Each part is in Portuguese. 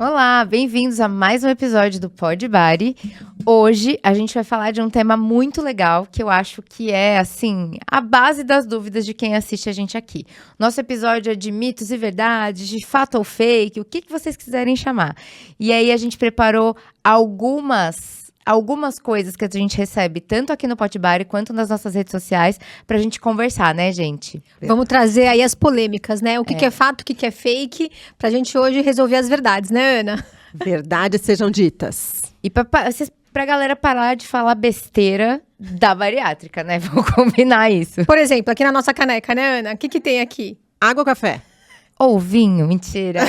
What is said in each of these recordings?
Olá, bem-vindos a mais um episódio do Pod Bari. Hoje a gente vai falar de um tema muito legal, que eu acho que é, assim, a base das dúvidas de quem assiste a gente aqui. Nosso episódio é de mitos e verdades, de fato ou fake, o que vocês quiserem chamar. E aí a gente preparou algumas coisas que a gente recebe, tanto aqui no Pod Bari quanto nas nossas redes sociais, pra gente conversar, né, gente? Vamos trazer aí as polêmicas, né? O que é fato, o que é fake, pra gente hoje resolver as verdades, né, Ana? Verdades sejam ditas. E pra galera parar de falar besteira da bariátrica, né? Vamos combinar isso. Por exemplo, aqui na nossa caneca, né, Ana? O que tem aqui? Água ou café? Ou vinho, mentira.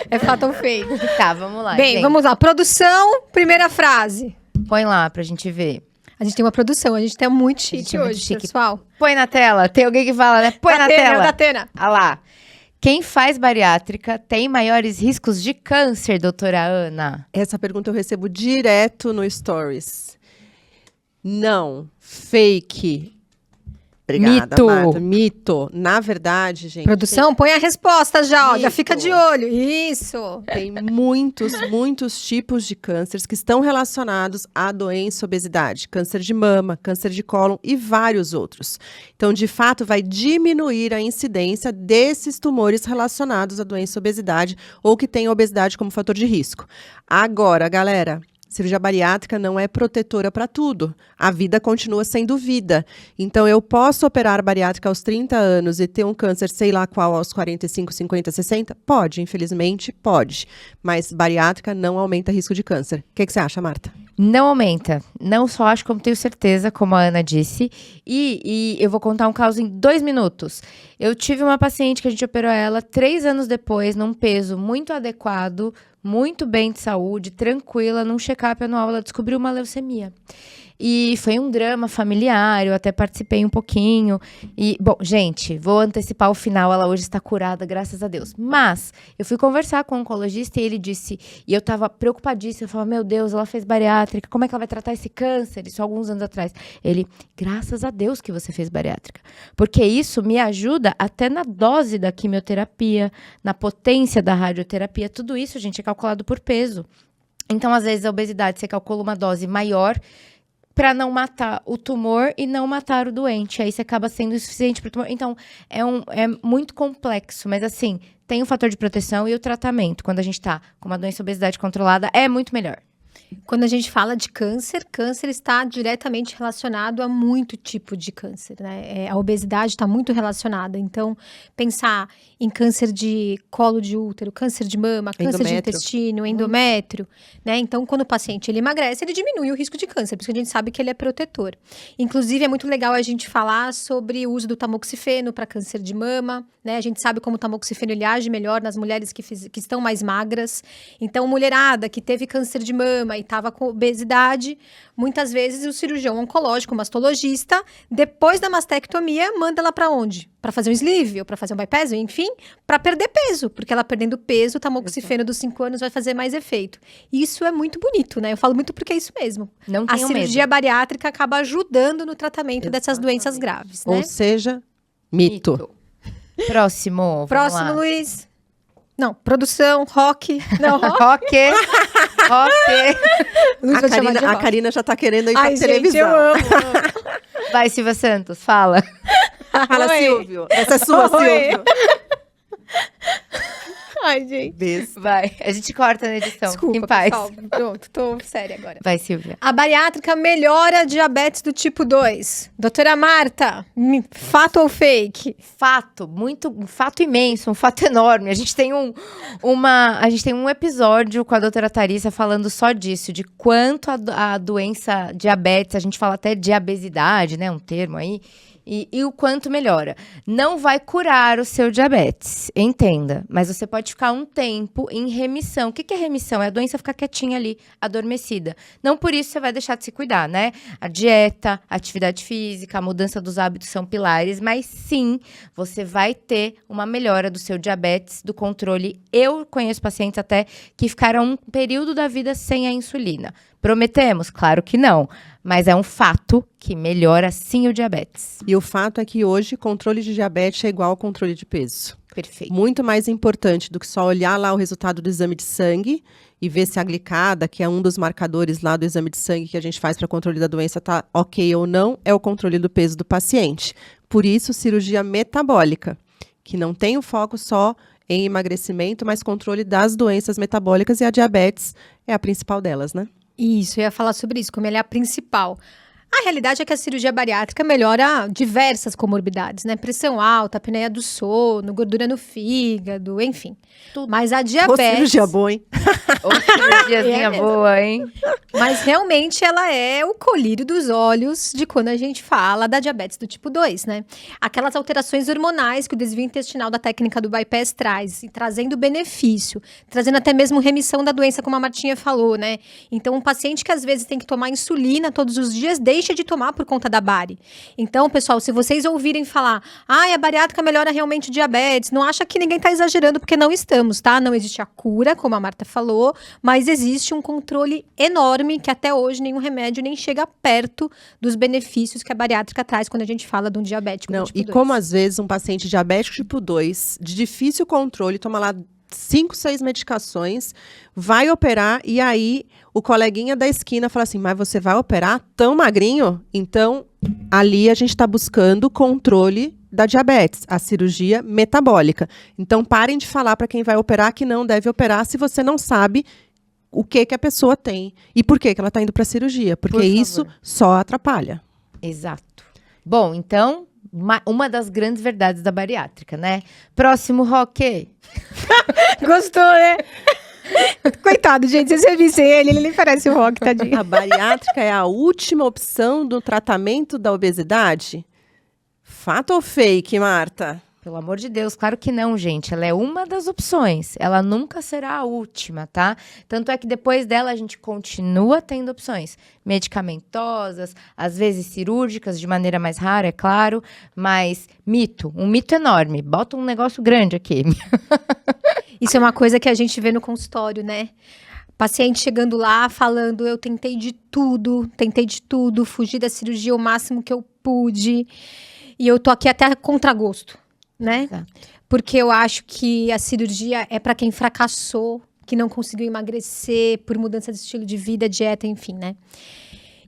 É fato ou fake? Tá, vamos lá. Bem, gente. vamos lá. Produção, primeira frase. Põe lá pra gente ver. A gente tem uma produção, a gente tá muito chique gente é muito hoje, chique. pessoal. Põe na tela. Tem alguém que fala, né? Põe na tela. Datena. Ah lá. Quem faz bariátrica tem maiores riscos de câncer, doutora Ana? Essa pergunta eu recebo direto no Stories. Não. Fake. Obrigada, Mito. Marta. Mito. Na verdade, gente... Produção, põe a resposta já, ó. Já Isso. fica de olho. Isso. Tem muitos tipos de cânceres que estão relacionados à doença obesidade. Câncer de mama, câncer de cólon e vários outros. Então, de fato, vai diminuir a incidência desses tumores relacionados à doença obesidade ou que tem obesidade como fator de risco. Agora, galera... Cirurgia bariátrica não é protetora para tudo. A vida continua sendo vida. Então, eu posso operar bariátrica aos 30 anos e ter um câncer, sei lá qual, aos 45, 50, 60? Pode, infelizmente, pode. Mas bariátrica não aumenta risco de câncer. O que você acha, Marta? Não aumenta. Não só acho, como tenho certeza, como a Ana disse. E eu vou contar um caso em 2 minutos. Eu tive uma paciente que a gente operou ela 3 anos depois, num peso muito adequado, muito bem de saúde, tranquila, num check-up anual, ela descobriu uma leucemia. E foi um drama familiar, eu até participei um pouquinho. E, bom, gente, vou antecipar o final, ela hoje está curada, graças a Deus. Mas, eu fui conversar com um oncologista e ele disse, e eu estava preocupadíssima, eu falava, meu Deus, ela fez bariátrica, como é que ela vai tratar esse câncer? Isso alguns anos atrás. Ele, graças a Deus que você fez bariátrica. Porque isso me ajuda até na dose da quimioterapia, na potência da radioterapia, tudo isso, gente, é calculado por peso. Então, às vezes, a obesidade, você calcula uma dose maior, para não matar o tumor e não matar o doente. Aí você acaba sendo insuficiente para o tumor. Então, é muito complexo. Mas, assim, tem o fator de proteção e o tratamento. Quando a gente está com uma doença obesidade controlada, é muito melhor. Quando a gente fala de câncer, câncer está diretamente relacionado a muito tipo de câncer, né? A obesidade está muito relacionada. Então, pensar em câncer de colo de útero, câncer de mama, câncer de intestino, endométrio, né? Então, quando o paciente ele emagrece, ele diminui o risco de câncer, porque a gente sabe que ele é protetor. Inclusive, é muito legal a gente falar sobre o uso do tamoxifeno para câncer de mama, né? A gente sabe como o tamoxifeno ele age melhor nas mulheres que estão mais magras. Então, mulherada que teve câncer de mama e estava com obesidade, muitas vezes o cirurgião oncológico, o mastologista, depois da mastectomia, manda ela para onde? Para fazer um sleeve, ou para fazer um bypass, enfim, para perder peso, porque ela perdendo peso, o tamoxifeno dos 5 anos vai fazer mais efeito. Isso é muito bonito, né? Eu falo muito porque é isso mesmo. Não a cirurgia bariátrica acaba ajudando no tratamento dessas doenças graves, né? Ou seja, mito. Próximo, Próximo, Luiz. Não, produção, rock. Não, rock. A Karina já tá querendo ir pra Ai, televisão. Gente, eu amo. Vai, Silvia Santos, fala. Fala, Oi. Silvio. Essa é sua, Oi. Silvio. Ai, gente. Beijo. Vai, a gente corta na edição. Desculpa, em paz. pessoal. Pronto, tô séria agora. Vai, Silvia. A bariátrica melhora a diabetes do tipo 2. Doutora Marta, fato ou fake? Fato, um fato imenso, um fato enorme. A gente tem um episódio com a doutora Tharissa falando só disso, de quanto a doença diabetes, a gente fala até diabesidade, né, um termo aí, e o quanto melhora. Não vai curar o seu diabetes, entenda. Mas você pode ficar um tempo em remissão. O que é remissão? É a doença ficar quietinha ali, adormecida. Não por isso você vai deixar de se cuidar, né? A dieta, a atividade física, a mudança dos hábitos são pilares. Mas sim, você vai ter uma melhora do seu diabetes, do controle. Eu conheço pacientes até que ficaram um período da vida sem a insulina. Prometemos? Claro que não. Mas é um fato que melhora sim o diabetes. E o fato é que hoje controle de diabetes é igual ao controle de peso. Perfeito. Muito mais importante do que só olhar lá o resultado do exame de sangue e ver se a glicada, que é um dos marcadores lá do exame de sangue que a gente faz para controle da doença, está ok ou não, é o controle do peso do paciente. Por isso, cirurgia metabólica, que não tem o foco só em emagrecimento, mas controle das doenças metabólicas, e a diabetes é a principal delas, né? Isso, eu ia falar sobre isso, como ele é a principal. A realidade é que a cirurgia bariátrica melhora diversas comorbidades, né? Pressão alta, apneia do sono, gordura no fígado, enfim. Tudo. Mas a Ô, diabetes... cirurgia boa, hein? Ou cirurgiazinha mesmo. boa, hein? Mas realmente ela é o colírio dos olhos de quando a gente fala da diabetes do tipo 2, né? Aquelas alterações hormonais que o desvio intestinal da técnica do bypass traz, e trazendo benefício, trazendo até mesmo remissão da doença, como a Martinha falou, né? Então, um paciente que às vezes tem que tomar insulina todos os dias, deixa de tomar por conta da bari. Então, pessoal, se vocês ouvirem falar, a bariátrica melhora realmente diabetes, não acha que ninguém está exagerando, porque não estamos, tá? Não existe a cura, como a Marta falou, mas existe um controle enorme que até hoje nenhum remédio nem chega perto dos benefícios que a bariátrica traz quando a gente fala de um diabético Não, do tipo e 2. como às vezes um paciente diabético tipo 2, de difícil controle, toma lá 5, 6 medicações, vai operar e aí o coleguinha da esquina fala assim, mas você vai operar tão magrinho? Então, ali a gente está buscando controle da diabetes, a cirurgia metabólica. Então, parem de falar para quem vai operar que não deve operar se você não sabe o que a pessoa tem e por que ela está indo para a cirurgia, porque Por isso favor. só atrapalha. Exato. Bom, então, uma das grandes verdades da bariátrica, né? Próximo, Roque. Gostou, né? Coitado, gente, se você visse ele nem parece o Rock, tadinho. A bariátrica é a última opção do tratamento da obesidade? Fato ou fake, Marta? Pelo amor de Deus, claro que não, gente. Ela é uma das opções. Ela nunca será a última, tá? Tanto é que depois dela a gente continua tendo opções medicamentosas, às vezes cirúrgicas, de maneira mais rara, é claro. Mas mito, um mito enorme. Bota um negócio grande aqui. Isso é uma coisa que a gente vê no consultório, né? Paciente chegando lá, falando, eu tentei de tudo, fugi da cirurgia o máximo que eu pude. E eu tô aqui até a contragosto, né? Exato. Porque eu acho que a cirurgia é para quem fracassou, que não conseguiu emagrecer por mudança de estilo de vida, dieta, enfim, né?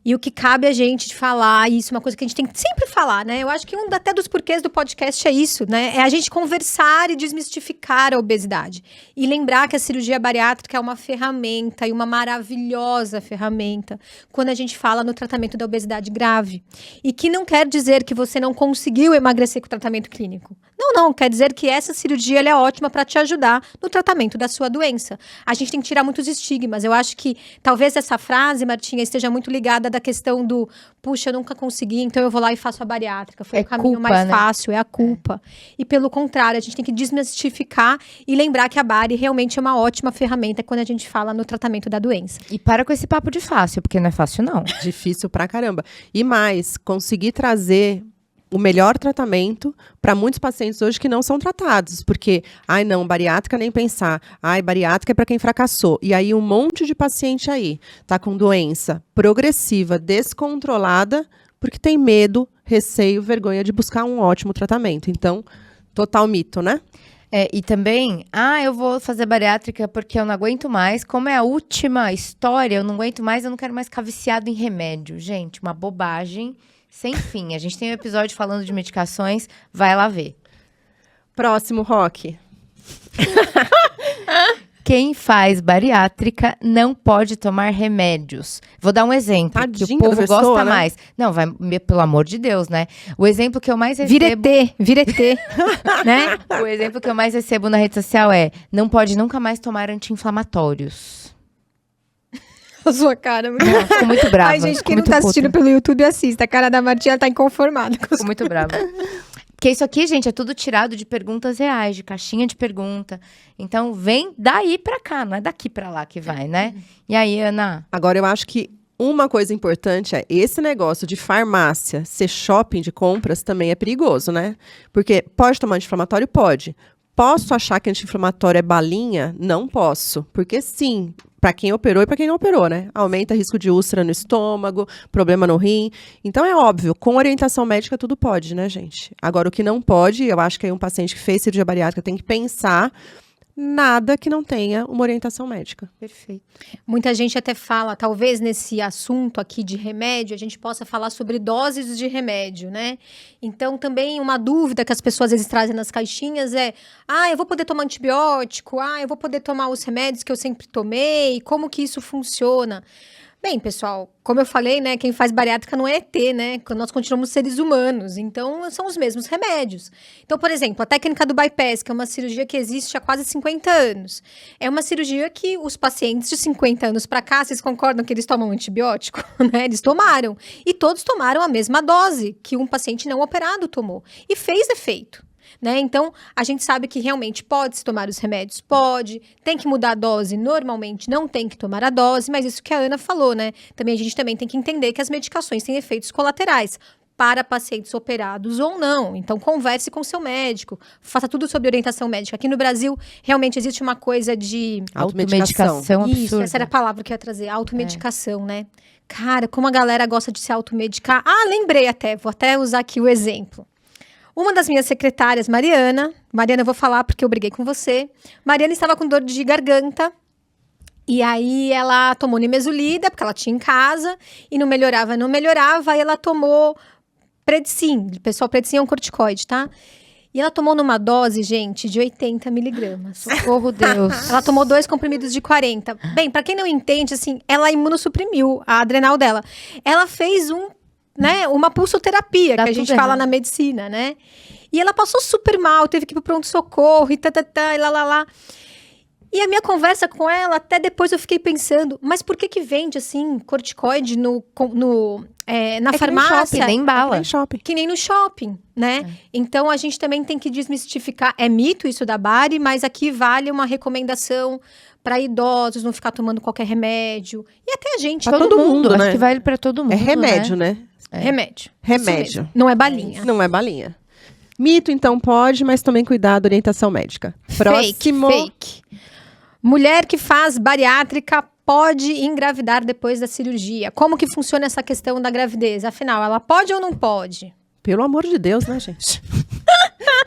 E o que cabe a gente de falar, e isso é uma coisa que a gente tem que sempre falar, né? Eu acho que até dos porquês do podcast é isso, né? É a gente conversar e desmistificar a obesidade. E lembrar que a cirurgia bariátrica é uma ferramenta, e uma maravilhosa ferramenta, quando a gente fala no tratamento da obesidade grave. E que não quer dizer que você não conseguiu emagrecer com o tratamento clínico. Não, quer dizer que essa cirurgia ela é ótima para te ajudar no tratamento da sua doença. A gente tem que tirar muitos estigmas. Eu acho que talvez essa frase, Martinha, esteja muito ligada da questão do, puxa, eu nunca consegui, então eu vou lá e faço a bariátrica. Foi É o caminho culpa, mais né? fácil, é a culpa. E pelo contrário, a gente tem que desmistificar e lembrar que a bari realmente é uma ótima ferramenta quando a gente fala no tratamento da doença. E para com esse papo de fácil, porque não é fácil, não. Difícil pra caramba. E mais, conseguir trazer o melhor tratamento para muitos pacientes hoje que não são tratados, porque, não, bariátrica nem pensar, bariátrica é para quem fracassou. E aí um monte de paciente aí tá com doença progressiva, descontrolada, porque tem medo, receio, vergonha de buscar um ótimo tratamento. Então, total mito, né? E também, eu vou fazer bariátrica porque eu não aguento mais. Como é a última história, eu não aguento mais, eu não quero mais ficar viciado em remédio. Gente, uma bobagem sem fim. A gente tem um episódio falando de medicações, vai lá ver. Próximo, Roque. Quem faz bariátrica não pode tomar remédios. Vou dar um exemplo, que Tadinha o povo da pessoa, gosta né? mais. Não, pelo amor de Deus, né? O exemplo que eu mais recebo... Viretê, né? O exemplo que eu mais recebo na rede social é: não pode nunca mais tomar anti-inflamatórios. A sua cara. Fico muito brava. Ai, gente, fico quem não muito tá puta. assistindo pelo YouTube, assista. A cara da Martinha tá inconformada. Fico muito brava. Porque isso aqui, gente, é tudo tirado de perguntas reais, de caixinha de pergunta. Então, vem daí pra cá, não é daqui pra lá que vai, né? E aí, Ana? Agora, eu acho que uma coisa importante é esse negócio de farmácia ser shopping de compras também é perigoso, né? Porque pode tomar anti-inflamatório? Pode. Posso achar que anti-inflamatório é balinha? Não posso, porque sim, para quem operou e para quem não operou, né? Aumenta risco de úlcera no estômago, problema no rim. Então é óbvio, com orientação médica tudo pode, né, gente? Agora o que não pode, eu acho que aí um paciente que fez cirurgia bariátrica tem que pensar nada que não tenha uma orientação médica. Perfeito. Muita gente até fala, talvez nesse assunto aqui de remédio, a gente possa falar sobre doses de remédio, né? Então, também uma dúvida que as pessoas às vezes trazem nas caixinhas é: eu vou poder tomar antibiótico? Eu vou poder tomar os remédios que eu sempre tomei? Como que isso funciona? Bem, pessoal, como eu falei, né, quem faz bariátrica não é ET, né? Nós continuamos seres humanos, então são os mesmos remédios. Então, por exemplo, a técnica do bypass, que é uma cirurgia que existe há quase 50 anos, é uma cirurgia que os pacientes de 50 anos para cá, vocês concordam que eles tomam antibiótico? Né? Eles tomaram. E todos tomaram a mesma dose que um paciente não operado tomou. E fez efeito. Né? Então, a gente sabe que realmente pode-se tomar os remédios, tem que mudar a dose, normalmente não tem que tomar a dose, mas isso que a Ana falou, né? Também a gente também tem que entender que as medicações têm efeitos colaterais para pacientes operados ou não. Então, converse com seu médico, faça tudo sob orientação médica. Aqui no Brasil, realmente existe uma coisa de Automedicação absurda. Isso, essa era a palavra que eu ia trazer, automedicação, né? Cara, como a galera gosta de se automedicar. Lembrei vou até usar aqui o exemplo. Uma das minhas secretárias, Mariana, eu vou falar porque eu briguei com você. Mariana estava com dor de garganta. E aí ela tomou nimesulida, porque ela tinha em casa. E não melhorava. Aí ela tomou Predsim. Pessoal, Predsim é um corticoide, tá? E ela tomou numa dose, gente, de 80 miligramas. Socorro, Deus. Ela tomou 2 comprimidos de 40. Bem, pra quem não entende, assim, ela imunossuprimiu a adrenal dela. Ela fez uma pulsoterapia, que a gente fala na medicina, né? E ela passou super mal, teve que ir pro pronto-socorro e e lá. E a minha conversa com ela, até depois eu fiquei pensando, mas por que vende, assim, corticoide na farmácia? Que nem bala. Que nem no shopping, né? Então, a gente também tem que desmistificar. É mito isso da Bari, mas aqui vale uma recomendação para idosos, não ficar tomando qualquer remédio. E até a gente. Pra todo mundo, né? Acho que vale para todo mundo, É remédio, né? Remédio. Remédio. Não é balinha. Não é balinha. Mito, então, pode, mas também cuidado, orientação médica. Próximo. Fake. Mulher que faz bariátrica pode engravidar depois da cirurgia. Como que funciona essa questão da gravidez? Afinal, ela pode ou não pode? Pelo amor de Deus, né, gente?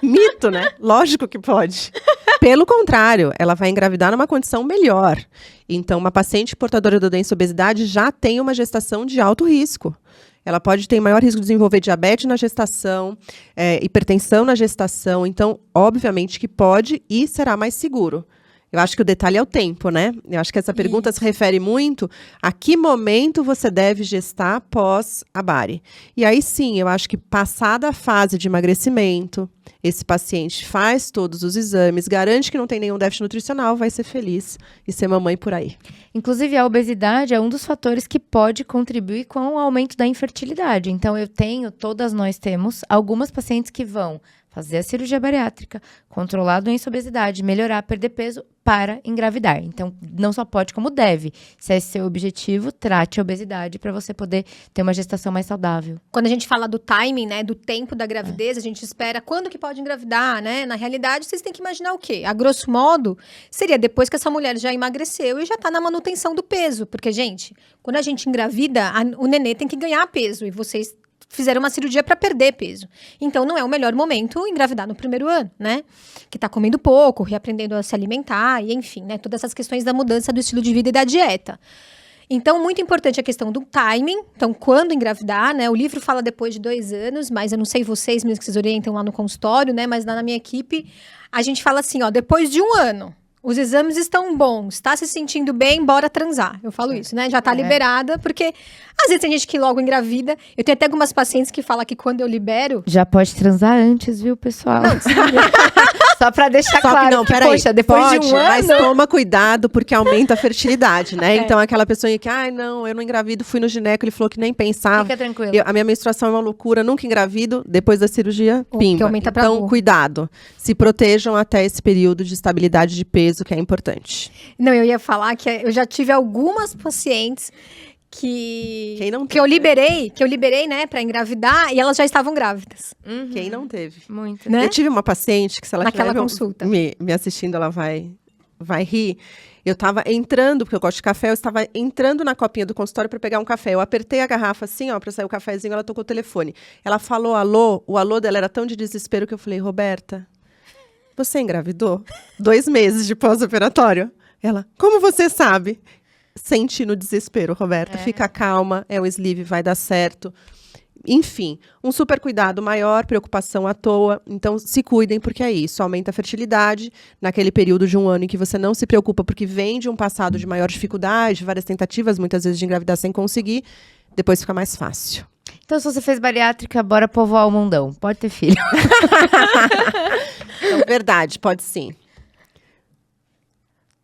Mito, né? Lógico que pode. Pelo contrário, ela vai engravidar numa condição melhor. Então, uma paciente portadora da doença obesidade já tem uma gestação de alto risco. Ela pode ter maior risco de desenvolver diabetes na gestação, hipertensão na gestação. Então, obviamente que pode e será mais seguro. Eu acho que o detalhe é o tempo, né? Eu acho que essa pergunta se refere muito a que momento você deve gestar após a Bari. E aí sim, eu acho que passada a fase de emagrecimento, esse paciente faz todos os exames, garante que não tem nenhum déficit nutricional, vai ser feliz e ser mamãe por aí. Inclusive, a obesidade é um dos fatores que pode contribuir com o aumento da infertilidade. Então, todas nós temos, algumas pacientes que vão fazer a cirurgia bariátrica, controlar a doença obesidade, melhorar, perder peso para engravidar. Então, não só pode, como deve. Se é esse seu objetivo, trate a obesidade para você poder ter uma gestação mais saudável. Quando a gente fala do timing, né, do tempo da gravidez, a gente espera quando que pode engravidar, né? Na realidade, vocês têm que imaginar o quê? A grosso modo, seria depois que essa mulher já emagreceu e já tá na manutenção do peso. Porque, gente, quando a gente engravida, o nenê tem que ganhar peso e vocês fizeram uma cirurgia para perder peso. Então, não é o melhor momento engravidar no primeiro ano, né? Que tá comendo pouco, reaprendendo a se alimentar, e enfim, né? Todas essas questões da mudança do estilo de vida e da dieta. Então, muito importante a questão do timing. Então, quando engravidar, né? O livro fala depois de 2 anos, mas eu não sei vocês mesmo que vocês orientam lá no consultório, né? Mas lá na minha equipe, a gente fala assim, depois de 1 ano. Os exames estão bons, tá se sentindo bem, bora transar. Eu falo isso, né? Já tá liberada, porque às vezes tem gente que logo engravida. Eu tenho até algumas pacientes que falam que quando eu libero... Já pode transar antes, viu, pessoal? Não, só pra deixar claro que, poxa, depois pode, de 1 ano... Mas toma cuidado, porque aumenta a fertilidade, né? Então, aquela pessoa que, não, eu não engravido, fui no gineco, ele falou que nem pensava. Fica tranquilo. A minha menstruação é uma loucura, nunca engravido, depois da cirurgia, pimba. Aumenta pra então, cuidado. Se protejam até esse período de estabilidade de peso, que é importante. Não, eu ia falar que eu já tive algumas pacientes Quem não que eu teve, liberei, né, pra engravidar, e elas já estavam grávidas, Quem não teve? Muito. né? Eu tive uma paciente que, se ela Naquela estiver consulta. me assistindo, ela vai rir. Eu estava entrando, porque eu gosto de café, eu estava entrando na copinha do consultório para pegar um café. Eu apertei a garrafa assim, ó, para sair o cafezinho, ela tocou o telefone. Ela falou alô, o alô dela era tão de desespero que eu falei, Roberta, você engravidou? 2 meses de pós-operatório. Ela, como você sabe? Sente no desespero, Roberta. Fica calma, é um sleeve, vai dar certo. Enfim, um super cuidado maior, preocupação à toa. Então, se cuidem, porque é isso. Aumenta a fertilidade naquele período de 1 ano em que você não se preocupa, porque vem de um passado de maior dificuldade, várias tentativas, muitas vezes, de engravidar sem conseguir. Depois fica mais fácil. Então, se você fez bariátrica, bora povoar o mundão. Pode ter filho. Então, verdade, pode sim.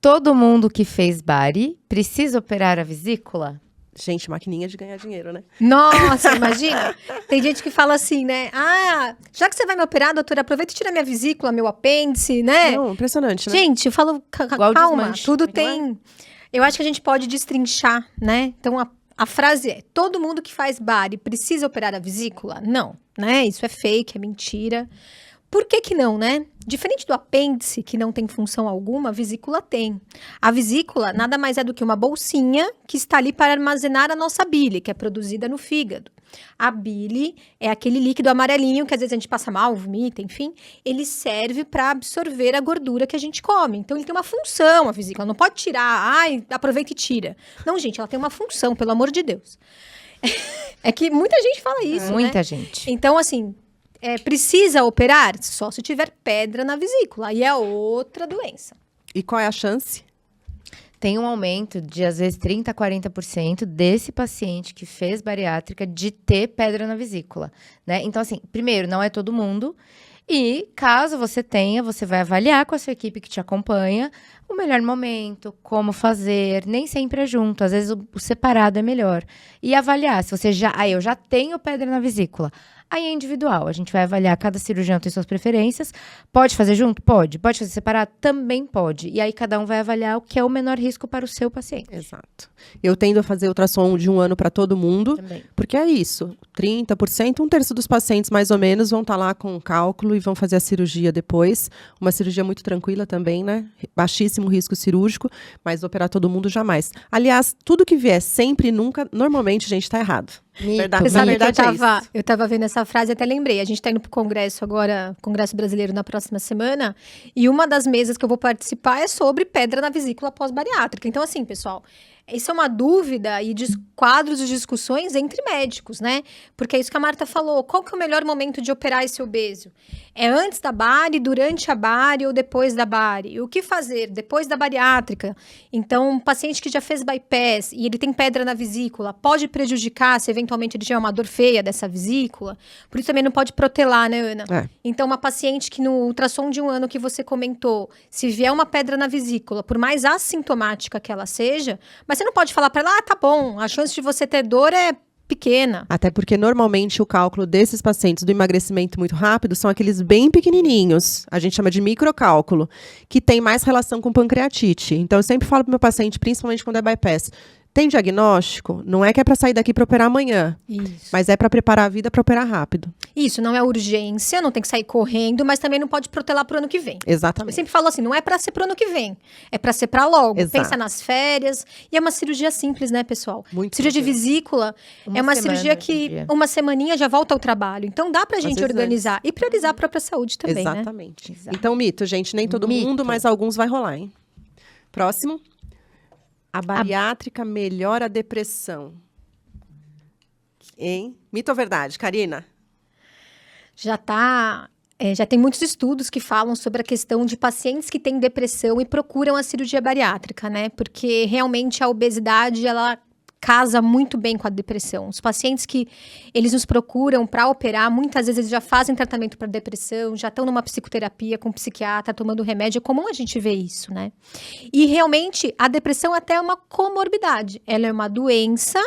Todo mundo que fez bari precisa operar a vesícula? Gente, maquininha de ganhar dinheiro, né? Nossa, imagina. Tem gente que fala assim, né? Ah, já que você vai me operar, doutora, aproveita e tira minha vesícula, meu apêndice, né? Não, impressionante, né? Gente, eu falo, Igual calma, desmanche, tudo não é? tem... Eu acho que a gente pode destrinchar, né? Então, a frase é, todo mundo que faz bari precisa operar a vesícula? Não, né? Isso é fake, é mentira. Por que que não, né? Diferente do apêndice, que não tem função alguma, a vesícula tem. A vesícula nada mais é do que uma bolsinha que está ali para armazenar a nossa bile, que é produzida no fígado. A bile é aquele líquido amarelinho que às vezes a gente passa mal, vomita, enfim. Ele serve para absorver a gordura que a gente come. Então, ele tem uma função, a vesícula. Não pode tirar, ai, aproveita e tira. Não, gente, ela tem uma função, pelo amor de Deus. É que muita gente fala isso, né? Muita gente. Então, assim... precisa operar? Só se tiver pedra na vesícula. Aí é outra doença. E qual é a chance? Tem um aumento de, às vezes, 30% a 40% desse paciente que fez bariátrica de ter pedra na vesícula, né? Então, assim, primeiro, não é todo mundo. E, caso você tenha, você vai avaliar com a sua equipe que te acompanha o melhor momento, como fazer. Nem sempre é junto, às vezes o separado é melhor. E avaliar, se você eu já tenho pedra na vesícula. Aí é individual, a gente vai avaliar, cada cirurgião tem suas preferências. Pode fazer junto? Pode. Pode fazer separado? Também pode. E aí cada um vai avaliar o que é o menor risco para o seu paciente. Exato. Eu tendo a fazer ultrassom de 1 ano para todo mundo, Também. porque é isso. 30%, 1/3 dos pacientes, mais ou menos, vão estar lá com o cálculo e vão fazer a cirurgia depois. Uma cirurgia muito tranquila também, né? Baixíssimo risco cirúrgico, mas operar todo mundo jamais. Aliás, tudo que vier sempre e nunca, normalmente, gente, tá errado. Verdade. Você sabe que verdade é isso. eu tava vendo essa frase e até lembrei. A gente tá indo pro congresso agora, Congresso Brasileiro, na próxima semana. E uma das mesas que eu vou participar é sobre pedra na vesícula pós-bariátrica. Então, assim, pessoal, isso é uma dúvida e quadros de discussões entre médicos, né? Porque é isso que a Marta falou. Qual que é o melhor momento de operar esse obeso? É antes da bari, durante a bari ou depois da bari? O que fazer depois da bariátrica? Então, um paciente que já fez bypass e ele tem pedra na vesícula, pode prejudicar se eventualmente ele tiver uma dor feia dessa vesícula? Por isso também não pode protelar, né, Ana? É. Então, uma paciente que no ultrassom de 1 ano que você comentou, se vier uma pedra na vesícula, por mais assintomática que ela seja, mas você não pode falar para ela, tá bom, a chance de você ter dor é pequena. Até porque, normalmente, o cálculo desses pacientes do emagrecimento muito rápido são aqueles bem pequenininhos. A gente chama de microcálculo, que tem mais relação com pancreatite. Então, eu sempre falo pro meu paciente, principalmente quando é bypass, tem diagnóstico? Não é que é para sair daqui para operar amanhã, Isso. mas é para preparar a vida para operar rápido. Isso, não é urgência, não tem que sair correndo, mas também não pode protelar pro ano que vem. Eu Exatamente. sempre falo assim, não é pra ser pro ano que vem, é pra ser pra logo. Exato. Pensa nas férias. E é uma cirurgia simples, né, pessoal? Muito Cirurgia de tranquilo. vesícula é uma semana cirurgia hoje em que dia. uma semaninha já volta ao trabalho. Então dá pra gente vezes organizar e priorizar a própria saúde também, né? Exatamente. Exato. Então, mito, gente, nem todo Mito. mundo, mas alguns vai rolar, hein? Próximo. A bariátrica melhora a depressão. Hein? Mito ou verdade, Karina? Já tem muitos estudos que falam sobre a questão de pacientes que têm depressão e procuram a cirurgia bariátrica, né? Porque realmente a obesidade, ela casa muito bem com a depressão. Os pacientes que eles nos procuram para operar, muitas vezes eles já fazem tratamento para depressão, já estão numa psicoterapia com um psiquiatra, tomando remédio. É comum a gente ver isso, né? E realmente a depressão até é uma comorbidade. Ela é uma doença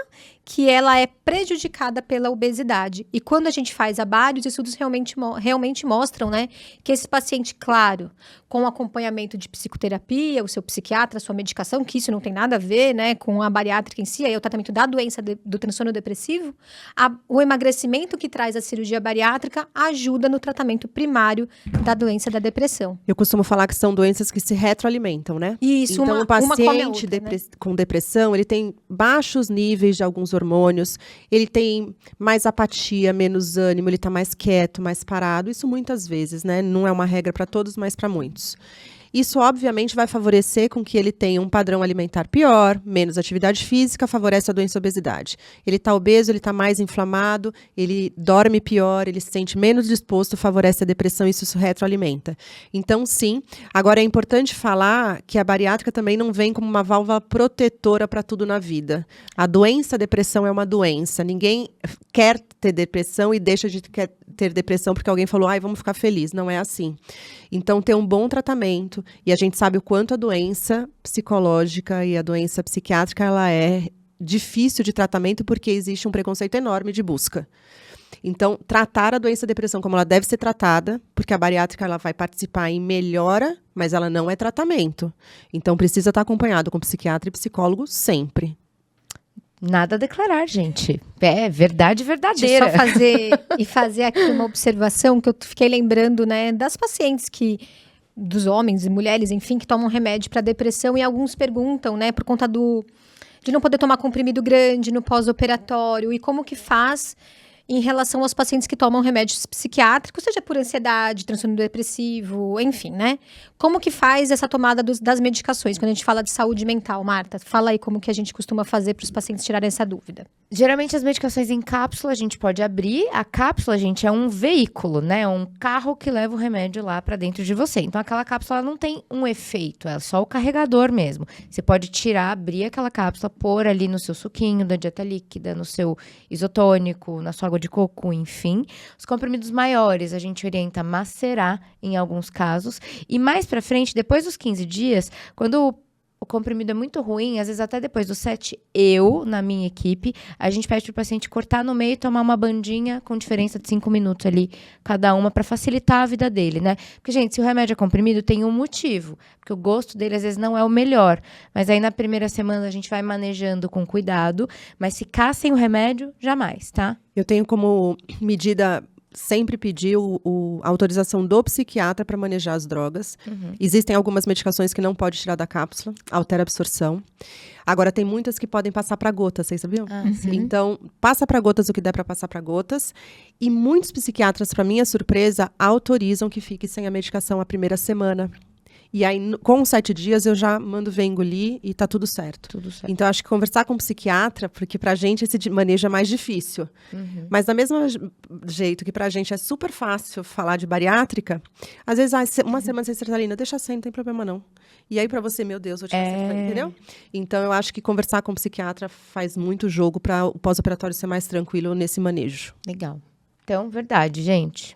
que ela é prejudicada pela obesidade. E quando a gente faz a bário, os estudos realmente mostram, né, que esse paciente, claro, com acompanhamento de psicoterapia, o seu psiquiatra, a sua medicação, que isso não tem nada a ver, né, com a bariátrica em si, aí o tratamento da doença do transtorno depressivo, o emagrecimento que traz a cirurgia bariátrica ajuda no tratamento primário da doença da depressão. Eu costumo falar que são doenças que se retroalimentam, né? Isso, então, uma o paciente come a outra, né? com depressão, ele tem baixos níveis de alguns hormônios, ele tem mais apatia, menos ânimo, ele está mais quieto, mais parado. Isso muitas vezes, né? Não é uma regra para todos, mas para muitos. Isso, obviamente, vai favorecer com que ele tenha um padrão alimentar pior, menos atividade física, favorece a doença e a obesidade. Ele está obeso, ele está mais inflamado, ele dorme pior, ele se sente menos disposto, favorece a depressão e isso se retroalimenta. Então, sim. Agora, é importante falar que a bariátrica também não vem como uma válvula protetora para tudo na vida. A doença, a depressão é uma doença. Ninguém quer ter depressão e deixa de ter depressão porque alguém falou, ai, vamos ficar feliz. Não é assim. Então, ter um bom tratamento, e a gente sabe o quanto a doença psicológica e a doença psiquiátrica, ela é difícil de tratamento porque existe um preconceito enorme de busca. Então, tratar a doença depressão como ela deve ser tratada, porque a bariátrica ela vai participar em melhora, mas ela não é tratamento. Então, precisa estar acompanhado com psiquiatra e psicólogo sempre. Nada a declarar, gente. É verdade verdadeira. Deixa eu fazer aqui uma observação que eu fiquei lembrando, né, das pacientes dos homens e mulheres, enfim, que tomam remédio para depressão e alguns perguntam, né, por conta de não poder tomar comprimido grande no pós-operatório e como que faz em relação aos pacientes que tomam remédios psiquiátricos, seja por ansiedade, transtorno depressivo, enfim, né? Como que faz essa tomada das medicações, quando a gente fala de saúde mental, Marta? Fala aí como que a gente costuma fazer para os pacientes tirarem essa dúvida. Geralmente as medicações em cápsula a gente pode abrir. A cápsula, gente, é um veículo, né? Um carro que leva o remédio lá para dentro de você. Então aquela cápsula não tem um efeito, é só o carregador mesmo. Você pode tirar, abrir aquela cápsula, pôr ali no seu suquinho da dieta líquida, no seu isotônico, na sua água de coco, enfim. Os comprimidos maiores a gente orienta a macerar em alguns casos. E mais pra frente, depois dos 15 dias, quando o comprimido é muito ruim, às vezes até depois dos 7, na minha equipe, a gente pede pro paciente cortar no meio e tomar uma bandinha com diferença de 5 minutos ali, cada uma, pra facilitar a vida dele, né? Porque, gente, se o remédio é comprimido, tem um motivo. Porque o gosto dele, às vezes, não é o melhor. Mas aí, na primeira semana, a gente vai manejando com cuidado. Mas ficar sem o remédio, jamais, tá? Eu tenho como medida sempre pedir a autorização do psiquiatra para manejar as drogas. Uhum. Existem algumas medicações que não pode tirar da cápsula, altera a absorção. Agora, tem muitas que podem passar para gotas, vocês sabiam? Sim. Então, passa para gotas o que der para passar para gotas. E muitos psiquiatras, para minha surpresa, autorizam que fique sem a medicação a primeira semana. E aí, com 7 dias, eu já mando ver engolir e tá tudo certo. Tudo certo. Então, acho que conversar com um psiquiatra, porque pra gente esse manejo é mais difícil. Uhum. Mas, da mesma jeito que pra gente é super fácil falar de bariátrica, às vezes, uma semana sem sertralina, deixa sem, não tem problema não. E aí, pra você, meu Deus, vou tirar sertralina, entendeu? Então, eu acho que conversar com um psiquiatra faz muito jogo pra o pós-operatório ser mais tranquilo nesse manejo. Legal. Então, verdade, gente.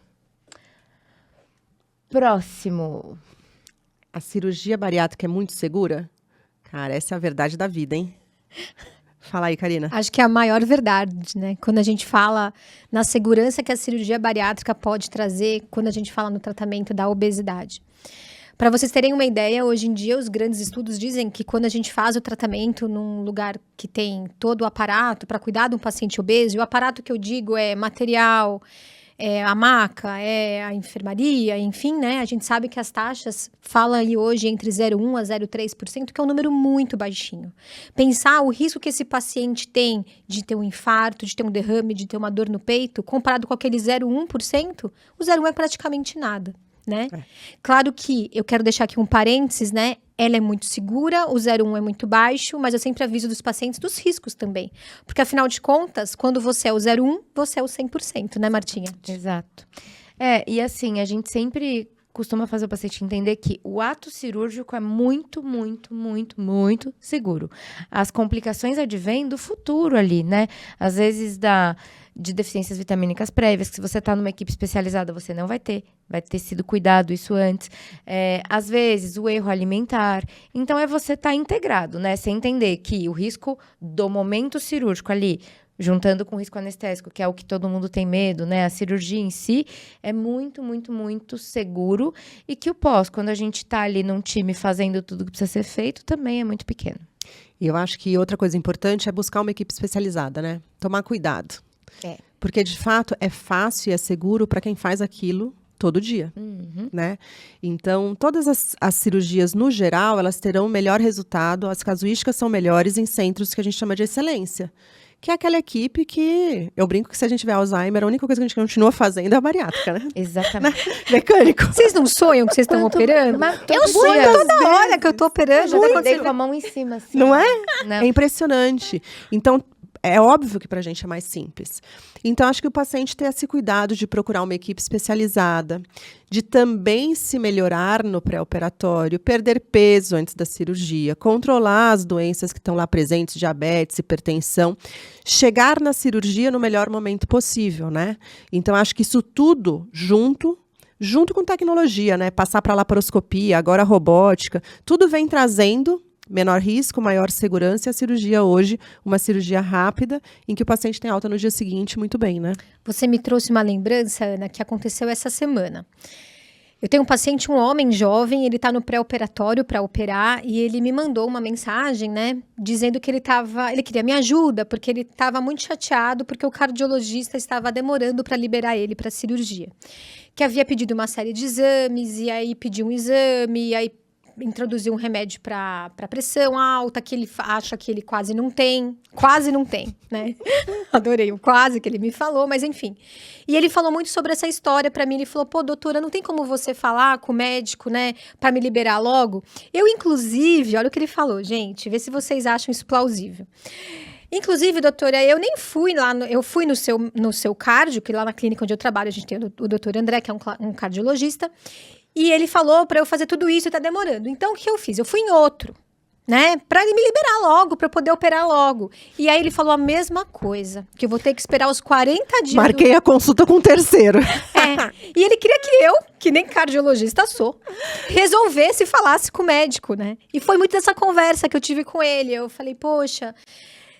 Próximo. A cirurgia bariátrica é muito segura? Cara, essa é a verdade da vida, hein? Fala aí, Karina. Acho que é a maior verdade, né? Quando a gente fala na segurança que a cirurgia bariátrica pode trazer, quando a gente fala no tratamento da obesidade. Para vocês terem uma ideia, hoje em dia os grandes estudos dizem que quando a gente faz o tratamento num lugar que tem todo o aparato para cuidar de um paciente obeso, e o aparato que eu digo é material, é a maca, é a enfermaria, enfim, né? A gente sabe que as taxas falam aí hoje entre 0,1% a 0,3%, que é um número muito baixinho. Pensar o risco que esse paciente tem de ter um infarto, de ter um derrame, de ter uma dor no peito, comparado com aquele 0,1%, o 0,1% é praticamente nada, né? Claro que eu quero deixar aqui um parênteses, né? Ela é muito segura, o 0,1 é muito baixo, mas eu sempre aviso dos pacientes dos riscos também. Porque, afinal de contas, quando você é o 0,1, você é o 100%, né, Martinha? Exato. E assim, a gente sempre costuma fazer o paciente entender que o ato cirúrgico é muito, muito, muito, muito seguro. As complicações advêm do futuro ali, né? Às vezes de deficiências vitamínicas prévias, que se você está numa equipe especializada, você não vai ter sido cuidado isso antes. Às vezes, o erro alimentar. Então, você estar integrado, né? Você entender que o risco do momento cirúrgico ali, juntando com o risco anestésico, que é o que todo mundo tem medo, né? A cirurgia em si é muito, muito, muito seguro e que o pós, quando a gente tá ali num time fazendo tudo que precisa ser feito, também é muito pequeno. E eu acho que outra coisa importante é buscar uma equipe especializada, né? Tomar cuidado. Porque, de fato, é fácil e é seguro para quem faz aquilo todo dia, né? Então, todas as cirurgias, no geral, elas terão melhor resultado, as casuísticas são melhores em centros que a gente chama de excelência. Que é aquela equipe que, eu brinco que se a gente tiver Alzheimer, a única coisa que a gente continua fazendo é a bariátrica, né? Exatamente. Mecânico. Vocês não sonham que vocês estão operando? Eu sonho toda hora que eu tô operando. Já acordei com a mão em cima, assim. Não é? Não. É impressionante. Então, é óbvio que pra gente é mais simples. Então, acho que o paciente ter esse cuidado de procurar uma equipe especializada, de também se melhorar no pré-operatório, perder peso antes da cirurgia, controlar as doenças que estão lá presentes, diabetes, hipertensão, chegar na cirurgia no melhor momento possível, né? Então, acho que isso tudo junto com tecnologia, né? Passar para a laparoscopia, agora a robótica, tudo vem trazendo menor risco, maior segurança, e a cirurgia hoje, uma cirurgia rápida, em que o paciente tem alta no dia seguinte, muito bem, né? Você me trouxe uma lembrança, Ana, que aconteceu essa semana. Eu tenho um paciente, um homem jovem, ele está no pré-operatório para operar, e ele me mandou uma mensagem, né, dizendo que ele queria minha ajuda, porque ele estava muito chateado, porque o cardiologista estava demorando para liberar ele para a cirurgia. Que havia pedido uma série de exames, e aí pediu um exame, e aí introduziu um remédio para pressão alta, que ele acha que ele quase não tem, né? Adorei o quase que ele me falou, mas enfim. E ele falou muito sobre essa história para mim, ele falou, pô, doutora, não tem como você falar com o médico, né, para me liberar logo? Eu, inclusive, olha o que ele falou, gente, vê se vocês acham isso plausível. Inclusive, doutora, eu nem fui lá, eu fui no seu cardio, que lá na clínica onde eu trabalho, a gente tem o doutor André, que é um cardiologista, e ele falou para eu fazer tudo isso e tá demorando. Então, o que eu fiz? Eu fui em outro, né? Pra ele me liberar logo, pra eu poder operar logo. E aí ele falou a mesma coisa, que eu vou ter que esperar os 40 dias. Marquei a consulta com o terceiro. E ele queria que eu, que nem cardiologista sou, resolvesse e falasse com o médico, né? E foi muito dessa conversa que eu tive com ele. Eu falei, poxa,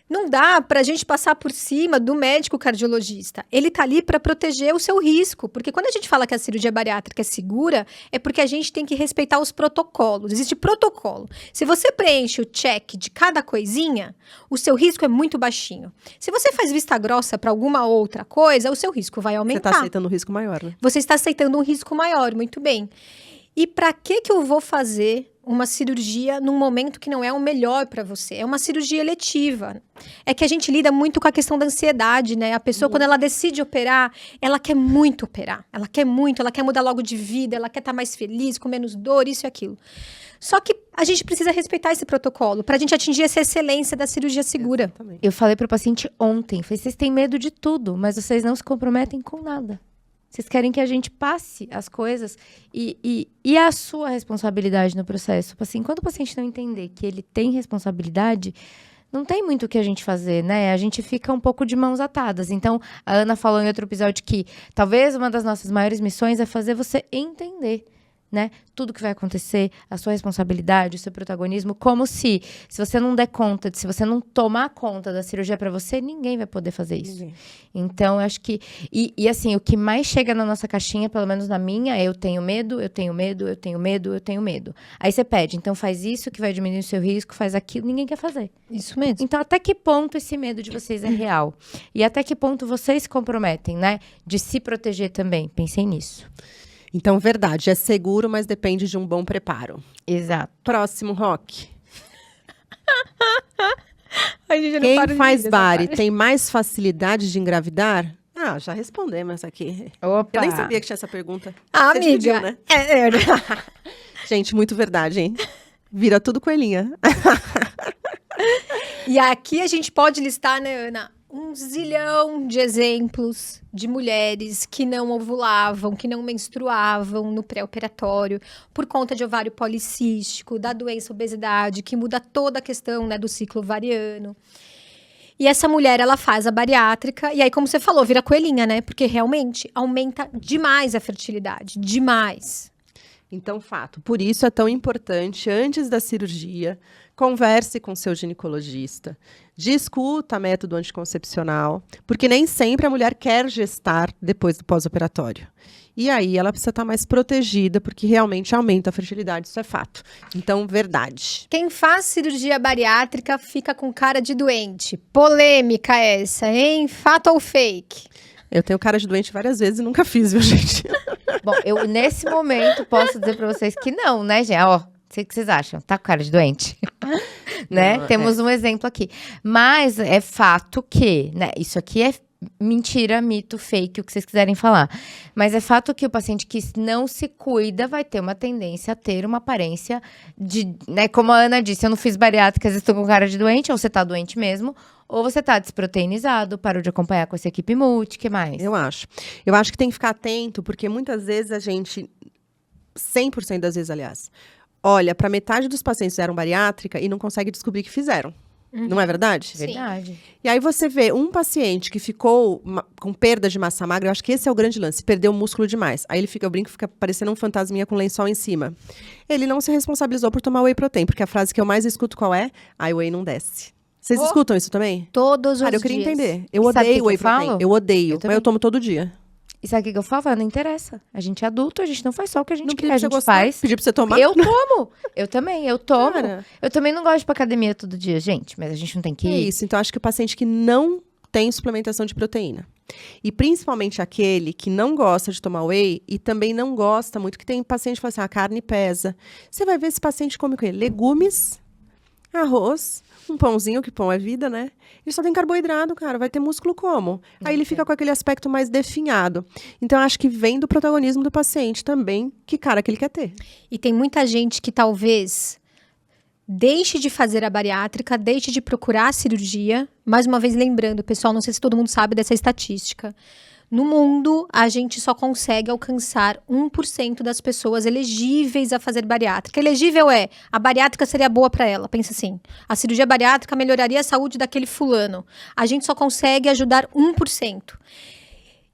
não dá pra gente passar por cima do médico cardiologista. Ele tá ali pra proteger o seu risco. Porque quando a gente fala que a cirurgia bariátrica é segura, é porque a gente tem que respeitar os protocolos. Existe protocolo. Se você preenche o check de cada coisinha, o seu risco é muito baixinho. Se você faz vista grossa pra alguma outra coisa, o seu risco vai aumentar. Você tá aceitando um risco maior, né? Você está aceitando um risco maior, muito bem. E pra que eu vou fazer uma cirurgia num momento que não é o melhor para você? É uma cirurgia eletiva. É que a gente lida muito com a questão da ansiedade, né? A pessoa, quando ela decide operar, ela quer muito operar. Ela quer mudar logo de vida, ela quer estar mais feliz, com menos dor, isso e aquilo. Só que a gente precisa respeitar esse protocolo para a gente atingir essa excelência da cirurgia segura. Exatamente. Eu falei pro paciente ontem, falei, vocês têm medo de tudo, mas vocês não se comprometem com nada. Vocês querem que a gente passe as coisas e a sua responsabilidade no processo. Assim, quando o paciente não entender que ele tem responsabilidade, não tem muito o que a gente fazer, né? A gente fica um pouco de mãos atadas. Então, a Ana falou em outro episódio que talvez uma das nossas maiores missões é fazer você entender, né? Tudo que vai acontecer, a sua responsabilidade, o seu protagonismo, como se você não der conta, se você não tomar conta da cirurgia para você, ninguém vai poder fazer isso. Ninguém. Então, eu acho que... E assim, o que mais chega na nossa caixinha, pelo menos na minha, é eu tenho medo, eu tenho medo, eu tenho medo, eu tenho medo. Aí você pede, então faz isso que vai diminuir o seu risco, faz aquilo, ninguém quer fazer. Isso mesmo. Então, até que ponto esse medo de vocês é real? E até que ponto vocês se comprometem, né? De se proteger também. Pensem nisso. Então, verdade, é seguro, mas depende de um bom preparo. Exato. Próximo, Roque. Ai, gente, eu não Quem paro de faz rir dessa bari parte. tem mais facilidade de engravidar? Ah, já respondemos essa aqui. Opa! Eu nem sabia que tinha essa pergunta. Ah, Você amiga. dividiu, né? Gente, muito verdade, hein? Vira tudo coelhinha. E aqui a gente pode listar, né, Ana, um zilhão de exemplos de mulheres que não ovulavam, que não menstruavam no pré-operatório por conta de ovário policístico, da doença obesidade, que muda toda a questão, né, do ciclo ovariano. E essa mulher, ela faz a bariátrica, e aí, como você falou, vira coelhinha, né? Porque realmente aumenta demais a fertilidade, demais. Então, fato. Por isso é tão importante, antes da cirurgia, converse com seu ginecologista, discuta método anticoncepcional, porque nem sempre a mulher quer gestar depois do pós-operatório. E aí ela precisa estar mais protegida, porque realmente aumenta a fertilidade, isso é fato. Então, verdade. Quem faz cirurgia bariátrica fica com cara de doente. Polêmica essa, hein? Fato ou fake? Eu tenho cara de doente várias vezes e nunca fiz, viu, gente? Bom, eu nesse momento posso dizer pra vocês que não, né, gente? Ó, sei o que vocês acham. Tá com cara de doente? Né? Não, Temos um exemplo aqui. Mas é fato que, né? Isso aqui é mentira, mito, fake, o que vocês quiserem falar. Mas é fato que o paciente que não se cuida vai ter uma tendência a ter uma aparência de, né? Como a Ana disse, eu não fiz bariátrica, às vezes tô com cara de doente, ou você tá doente mesmo, ou você tá desproteinizado, parou de acompanhar com essa equipe multi, que mais? Eu acho. Eu acho que tem que ficar atento, porque muitas vezes a gente, 100% das vezes, aliás, olha para metade dos pacientes que fizeram bariátrica e não consegue descobrir que fizeram. Não é verdade? Verdade. E aí você vê um paciente que ficou com perda de massa magra, eu acho que esse é o grande lance, perdeu o músculo demais. Aí ele fica, eu brinco, fica parecendo um fantasminha com lençol em cima. Ele não se responsabilizou por tomar whey protein, porque a frase que eu mais escuto qual é? Ai, whey não desce. Vocês escutam isso também? Todos os Cara, eu queria dias. entender. Eu E sabe o odeio que whey eu falo? protein. Eu odeio, mas também. eu tomo todo dia. E sabe o que eu falo? Não interessa. A gente é adulto, a gente não faz só o que a gente Não quer, pedi a pra você gente gostar, faz. pedi pra você tomar. Eu tomo. Eu também, eu tomo. Cara. Eu também não gosto de ir pra academia todo dia, gente. Mas a gente não tem que É ir. isso, então acho que o paciente que não tem suplementação de proteína, e principalmente aquele que não gosta de tomar whey e também não gosta muito, que tem paciente que fala assim, a carne pesa. Você vai ver esse paciente come o quê? Legumes, arroz, um pãozinho, que pão é vida, né? Ele só tem carboidrato, cara, vai ter músculo como? Aí ele fica com aquele aspecto mais definhado. Então, acho que vem do protagonismo do paciente também, que cara que ele quer ter. E tem muita gente que talvez deixe de fazer a bariátrica, deixe de procurar a cirurgia. Mais uma vez lembrando, pessoal, não sei se todo mundo sabe dessa estatística. No mundo, a gente só consegue alcançar 1% das pessoas elegíveis a fazer bariátrica. Elegível é, a bariátrica seria boa para ela. Pensa assim, a cirurgia bariátrica melhoraria a saúde daquele fulano. A gente só consegue ajudar 1%.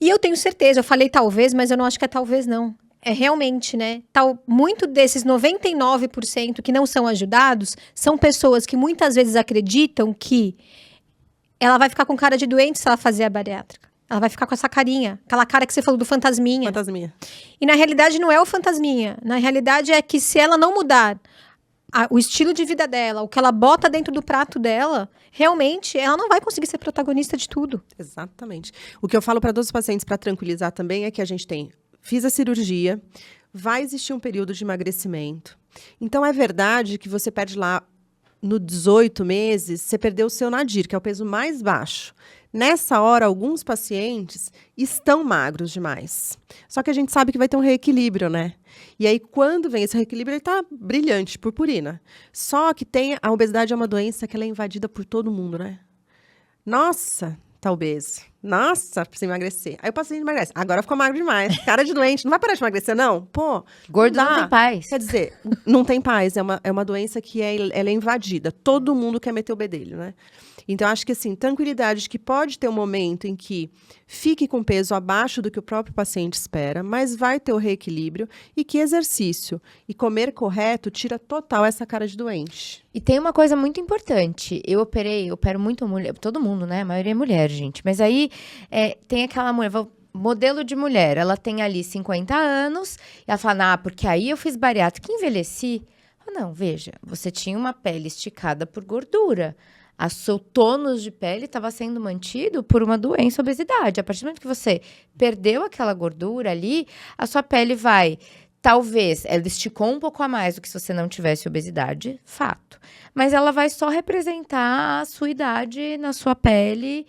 E eu tenho certeza, eu falei talvez, mas eu não acho que é talvez não. É realmente, né? Muito desses 99% que não são ajudados são pessoas que muitas vezes acreditam que ela vai ficar com cara de doente se ela fazer a bariátrica. Ela vai ficar com essa carinha, aquela cara que você falou do fantasminha. Fantasminha. E na realidade não é o fantasminha. Na realidade é que se ela não mudar o estilo de vida dela, o que ela bota dentro do prato dela, realmente ela não vai conseguir ser protagonista de tudo. Exatamente. O que eu falo para todos os pacientes, para tranquilizar também, é que a gente fiz a cirurgia, vai existir um período de emagrecimento. Então, é verdade que você perde lá, no 18 meses, você perdeu o seu nadir, que é o peso mais baixo. Nessa hora, alguns pacientes estão magros demais. Só que a gente sabe que vai ter um reequilíbrio, né? E aí, quando vem esse reequilíbrio, ele tá brilhante, purpurina. Só que a obesidade é uma doença que ela é invadida por todo mundo, né? Nossa, tá obeso. Nossa, precisa emagrecer. Aí o paciente emagrece. Agora ficou magro demais. Cara de doente. Não vai parar de emagrecer, não? Pô, Gordo não dá. tem paz. Quer dizer, não tem paz. É uma doença que ela é invadida. Todo mundo quer meter o bedelho, né? Então, acho que, assim, tranquilidade de que pode ter um momento em que fique com peso abaixo do que o próprio paciente espera, mas vai ter o reequilíbrio e que exercício e comer correto tira total essa cara de doente. E tem uma coisa muito importante. Eu opero muito mulher, todo mundo, né? A maioria é mulher, gente. Mas aí tem aquela mulher, modelo de mulher, ela tem ali 50 anos, e ela fala, porque aí eu fiz bariátrica e envelheci. Não, veja, você tinha uma pele esticada por gordura. O seu tônus de pele estava sendo mantido por uma doença, obesidade. A partir do momento que você perdeu aquela gordura ali, a sua pele vai... Talvez, ela esticou um pouco a mais do que se você não tivesse obesidade, fato. Mas ela vai só representar a sua idade na sua pele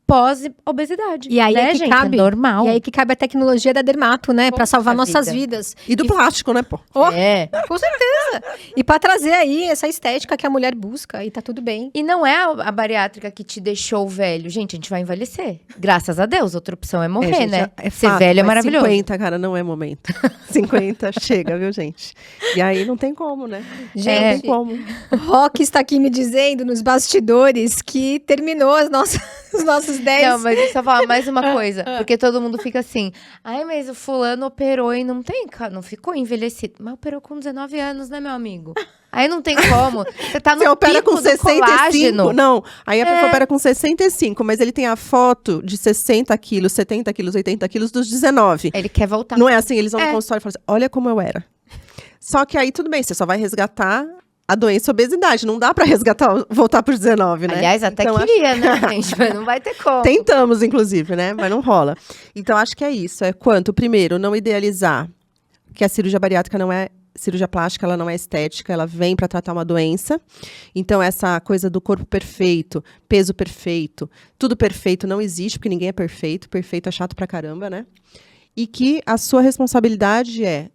pós-obesidade. E aí né, é que gente? cabe, É normal. E aí que cabe a tecnologia da Dermato, né? Pra salvar Poxa nossas vida. vidas. E do plástico, né, pô? Oh, É. com certeza. E pra trazer aí essa estética que a mulher busca, e tá tudo bem. E não é a bariátrica que te deixou velho. Gente, a gente vai envelhecer. Graças a Deus. Outra opção é morrer, gente, né? Ser Ser velho é mas maravilhoso. 50, cara, não é momento. 50 chega, viu, gente? E aí não tem como, né? Não tem Gente, como. o Rock está aqui me dizendo nos bastidores que terminou os nossos 10. Não, mas deixa eu falar mais uma coisa. Porque todo mundo fica assim, ai, mas o fulano operou e não ficou envelhecido. Mas operou com 19 anos, né, meu amigo? Aí não tem como. Você tá no Você opera pico com do 65. colágeno. Não, aí a pessoa opera com 65, mas ele tem a foto de 60 quilos, 70 quilos, 80 quilos dos 19. Ele quer voltar. Não é assim, eles vão no consultório e falam assim, olha como eu era. Só que aí tudo bem, você só vai resgatar a doença obesidade. Não dá pra resgatar, voltar pros 19, né? Aliás, até Então, queria, né, gente? Mas não vai ter como. Tentamos, inclusive, né? Mas não rola. Então, acho que é isso. É quanto, primeiro, não idealizar que a cirurgia bariátrica não é cirurgia plástica, ela não é estética, ela vem para tratar uma doença. Então, essa coisa do corpo perfeito, peso perfeito, tudo perfeito não existe, porque ninguém é perfeito. Perfeito é chato pra caramba, né? E que a sua responsabilidade é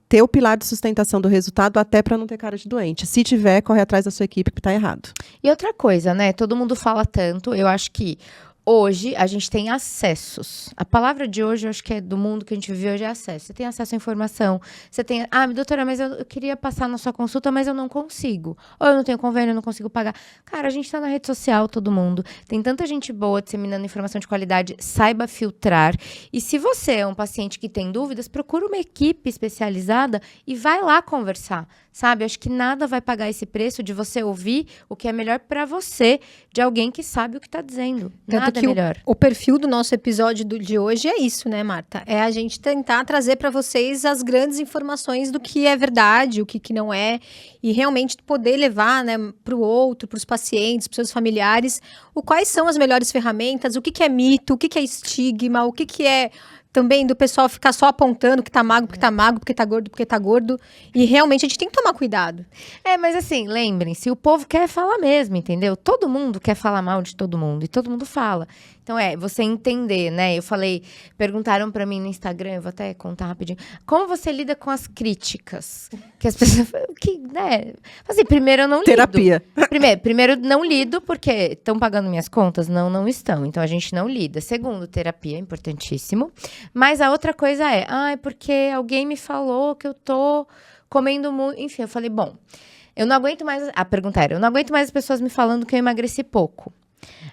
ter o pilar de sustentação do resultado até para não ter cara de doente. Se tiver, corre atrás da sua equipe que tá errado. E outra coisa, né? Todo mundo fala tanto, eu acho que hoje a gente tem acessos. A palavra de hoje, eu acho que é do mundo que a gente vive hoje, é acesso. Você tem acesso à informação. Você tem, doutora, mas eu queria passar na sua consulta, mas eu não consigo. Ou eu não tenho convênio, eu não consigo pagar. Cara, a gente tá na rede social, todo mundo. Tem tanta gente boa disseminando informação de qualidade, saiba filtrar. E se você é um paciente que tem dúvidas, procura uma equipe especializada e vai lá conversar. Sabe, acho que nada vai pagar esse preço de você ouvir o que é melhor para você, de alguém que sabe o que tá dizendo. Nada é melhor. O perfil do nosso episódio de hoje é isso, né, Marta? É a gente tentar trazer para vocês as grandes informações do que é verdade, o que não é, e realmente poder levar, né, para o outro, para os pacientes, para os seus familiares, quais são as melhores ferramentas, o que é mito, o que é estigma, o que é também do pessoal ficar só apontando que tá magro, porque tá magro, porque tá gordo, porque tá gordo. E realmente a gente tem que tomar cuidado. Mas assim, lembrem-se, o povo quer falar mesmo, entendeu? Todo mundo quer falar mal de todo mundo e todo mundo fala. Então você entender, né? Eu falei, perguntaram pra mim no Instagram, eu vou até contar rapidinho, como você lida com as críticas? Que as pessoas, né? Assim, primeiro eu não lido. Terapia. Primeiro não lido, porque estão pagando minhas contas? Não estão. Então a gente não lida. Segundo, terapia, importantíssimo. Mas a outra coisa é, porque alguém me falou que eu tô comendo muito. Enfim, eu falei, bom, eu não aguento mais. A pergunta era, eu não aguento mais as pessoas me falando que eu emagreci pouco.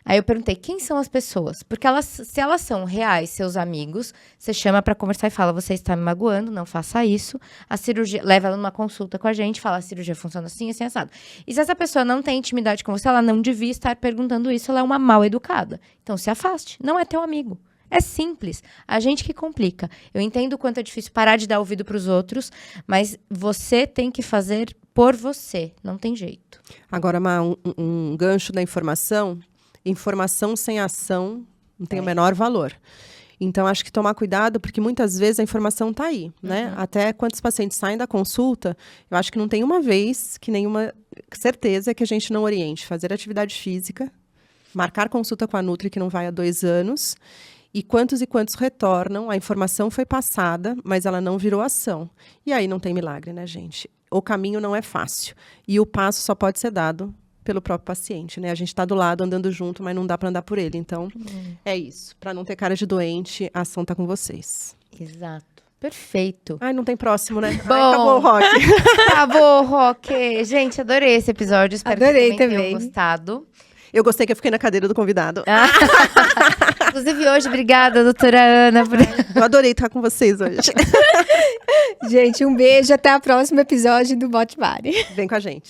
Aí eu perguntei, quem são as pessoas? Porque se elas são reais, seus amigos, você chama pra conversar e fala, você está me magoando, não faça isso. A cirurgia, leva ela numa consulta com a gente, fala, a cirurgia funciona assim, assim, assado. E se essa pessoa não tem intimidade com você, ela não devia estar perguntando isso, ela é uma mal educada. Então se afaste, não é teu amigo. É simples, a gente que complica. Eu entendo o quanto é difícil parar de dar ouvido pros outros, mas você tem que fazer por você, não tem jeito. Agora, um gancho da informação sem ação não tem o menor valor. Então, acho que tomar cuidado, porque muitas vezes a informação está aí, né? Uhum. Até quantos pacientes saem da consulta, eu acho que não tem uma vez que nenhuma certeza que a gente não oriente. Fazer atividade física, marcar consulta com a Nutri, que não vai há 2 anos, e quantos retornam, a informação foi passada, mas ela não virou ação. E aí não tem milagre, né, gente? O caminho não é fácil. E o passo só pode ser dado pelo próprio paciente, né? A gente está do lado, andando junto, mas não dá para andar por ele. Então, é isso. Para não ter cara de doente, a ação tá com vocês. Exato. Perfeito. Ai, não tem próximo, né? Bom, acabou o rock. Acabou o rock. Gente, adorei esse episódio. Espero que vocês tenham gostado. Eu gostei que eu fiquei na cadeira do convidado. Inclusive hoje, obrigada, doutora Ana. Eu adorei estar com vocês hoje. Gente, um beijo. Até o próximo episódio do Bote Bari. Vem com a gente.